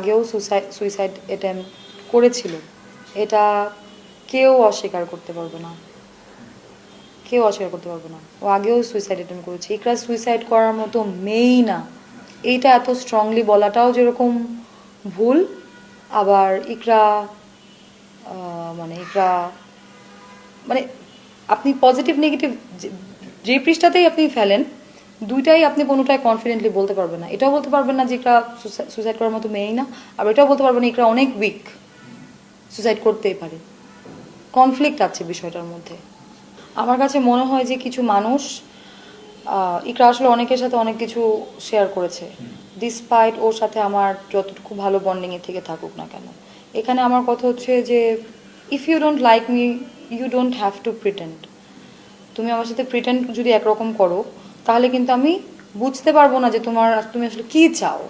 আগেও suicide attempt করেছিল, এটা কেউ অস্বীকার করতে পারবে না, কেউ অস্বীকার করতে পারবে না। ও আগেও সুইসাইড অ্যাটেম্প করেছে। ইকরা সুইসাইড করার মতো মেয়েই না, এইটা এত স্ট্রংলি বলাটাও যেরকম ভুল, আবার ইকরা মানে আপনি পজিটিভ নেগেটিভ যে পৃষ্ঠাতেই আপনি ফেলেন, দুইটাই আপনি কোনোটাই কনফিডেন্টলি বলতে পারবেন না। এটাও বলতে পারবেন না যে ইকরা সুইসাইড করার মতো মেয়েই না, আর এটাও বলতে পারবেন না ইকরা অনেক উইক, সুইসাইড করতেই পারে। কনফ্লিক্ট আছে বিষয়টার মধ্যে। আমার কাছে মনে হয় যে কিছু মানুষ, ইকরা আসলে অনেকের সাথে অনেক কিছু শেয়ার করেছে, ডিসপাইট ওর সাথে আমার যতটুকু ভালো বন্ডিংয়ে থেকে থাকুক না কেন। এখানে আমার কথা হচ্ছে যে if you don't like me, you don't have to pretend. তুমি আমার সাথে প্রিটেন্ড যদি একরকম করো, তাহলে কিন্তু আমি বুঝতে পারবো না যে তুমি আসলে কি চাও।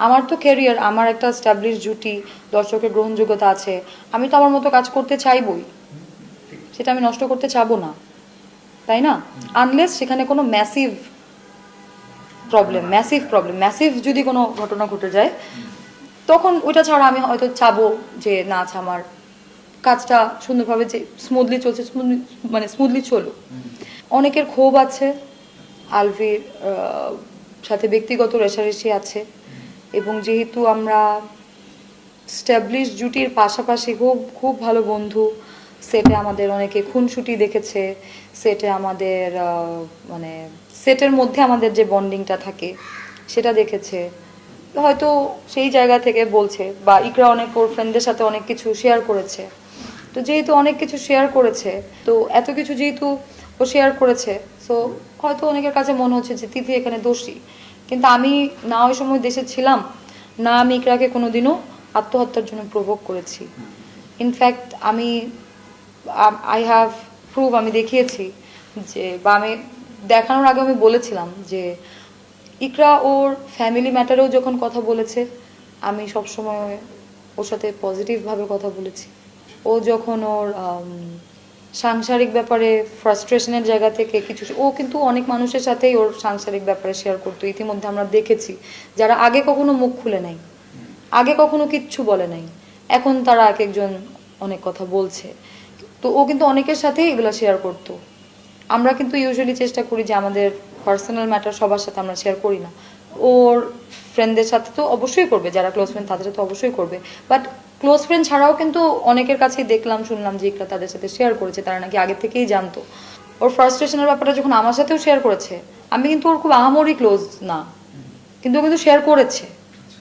আমার তো ক্যারিয়ার, আমার একটা স্টাবলিশ জুটি, দর্শকের গ্রহণযোগ্যতা আছে, আমি তো আমার মতো কাজ করতে চাইবই, সেটা আমি নষ্ট করতে চাবো না, তাই না? আনলেস সেখানে কোনো ম্যাসিভ ম্যাসিভ যদি কোনো ঘটনা ঘটে যায়, তখন ওইটা ছাড়া আমি হয়তো চাবো যে না, আচ্ছা আমার কাজটা সুন্দরভাবে যে স্মুথলি চলছে, স্মুথলি চলুক। অনেকের ক্ষোভ আছে, আলভির সাথে ব্যক্তিগত রেষারেষি আছে, এবং যেহেতু আমরা স্ট্যাবলিশ জুটির পাশাপাশি খুব খুব ভালো বন্ধু, সেটে আমাদের অনেকে খুনসুটি দেখেছে, সেটে আমাদের সেটের মধ্যে আমাদের যে বন্ডিংটা থাকে সেটা দেখেছে, হয়তো সেই জায়গা থেকে বলছে। বা ইকরা অনেক ওর ফ্রেন্ডদের সাথে অনেক কিছু শেয়ার করেছে, তো যেহেতু অনেক কিছু শেয়ার করেছে, তো এত কিছু যেহেতু ও শেয়ার করেছে, সো হয়তো অনেকের কাছে মনে হচ্ছে যে তিথি এখানে দোষী। কিন্তু আমি না ওই সময় দেশে ছিলাম, না আমি ইকরাকে কোনোদিনও আত্মহত্যার জন্য প্রভোগ করেছি। ইনফ্যাক্ট আই হ্যাভ প্রুভ, আমি দেখিয়েছি যে, বা আমি দেখানোর আগে আমি বলেছিলাম যে ইকরা ওর ফ্যামিলি ম্যাটারেও যখন কথা বলেছে, আমি সবসময় ওর সাথে পজিটিভভাবে কথা বলেছি। ও যখন ওর সাংসারিক ব্যাপারে ফ্রাস্ট্রেশনের জায়গা থেকে কিছু, ও কিন্তু অনেক মানুষের সাথেই ওর সাংসারিক ব্যাপারে শেয়ার করতো। ইতিমধ্যে আমরা দেখেছি যারা আগে কখনো মুখ খুলে নাই, আগে কখনো কিচ্ছু বলে নাই, এখন তারা এক একজন অনেক কথা বলছে। তো ও কিন্তু অনেকের সাথেই এগুলো শেয়ার করতো। আমরা কিন্তু ইউজুয়ালি চেষ্টা করি যে আমাদের পার্সোনাল ম্যাটার সবার সাথে আমরা শেয়ার করি না। ওর ফ্রেন্ডদের সাথে তো অবশ্যই করবে, যারা ক্লোজ ফ্রেন্ড তাদের সাথে অবশ্যই করবে, বাট ক্লোজ ফ্রেন্ড ছাড়াও কিন্তু অনেকের কাছেই শুনলাম যে ইকরা তাদের সাথে শেয়ার করেছে, তারা নাকি আগে থেকেই জানতো। ওর ফ্রাস্ট্রেশনের ব্যাপারটা যখন আমার সাথেও শেয়ার করেছে, আমি কিন্তু ওর খুব আহামরি ক্লোজ না, কিন্তু ও কিন্তু শেয়ার করেছে।